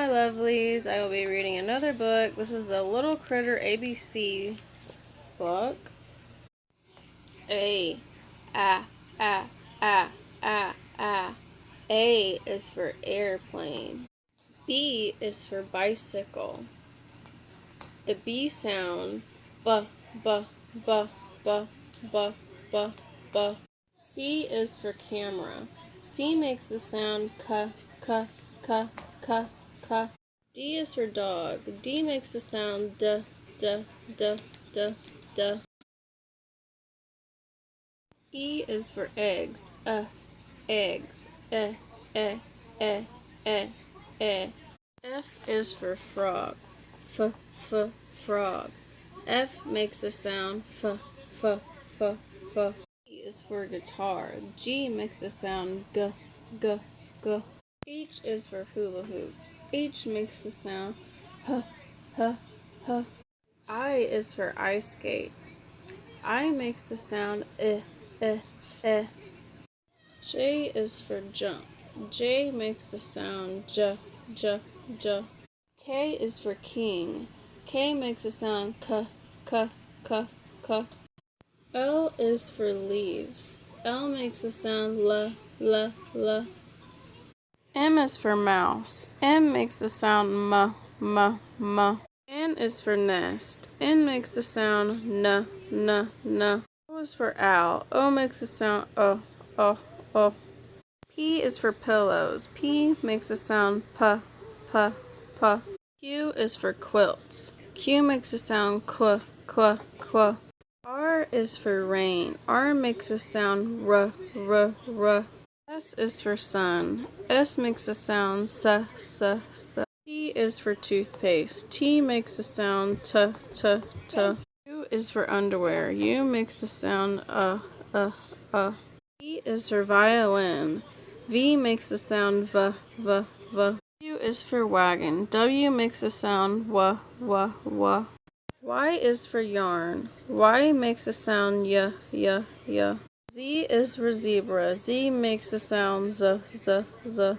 my lovelies. I will be reading another book. This is the Little Critter ABC book. A, A, A, A, A, A. A is for airplane. B is for bicycle. The B sound, B, B, B, B, B, B, B. C is for camera. C makes the sound K, K, K, K, K. D is for dog. D makes the sound D, D, D, D, D. E is for eggs. Eggs. E, E, E, E, E. F is for frog. F, F, frog. F makes the sound F, F, F, F. G is for guitar. G makes the sound G, G, G. H is for hula hoops. H makes the sound H, H, H. I is for ice skate. I makes the sound I, I, I. J is for jump. J makes the sound J, J, J. K is for king. K makes the sound K, K, K, K. L is for leaves. L makes the sound L, L, L. M is for mouse. M makes the sound M, M, M. N is for nest. N makes the sound N, N, N. O is for owl. O makes the sound O, O, O. P is for pillows. P makes the sound P, P, P. Q is for quilts. Q makes the sound Qu, Qu, Qu. R is for rain. R makes the sound R, R, R. S is for sun. S makes the sound S, S, S. T is for toothpaste. T makes the sound T, T, T. U is for underwear. U makes the sound V is for violin. V makes the sound V, V, V. W is for wagon. W makes the sound W, W, W. Y is for yarn. Y makes the sound Y, Y, Y. Z is for zebra. Z makes the sound Z, Z, Z.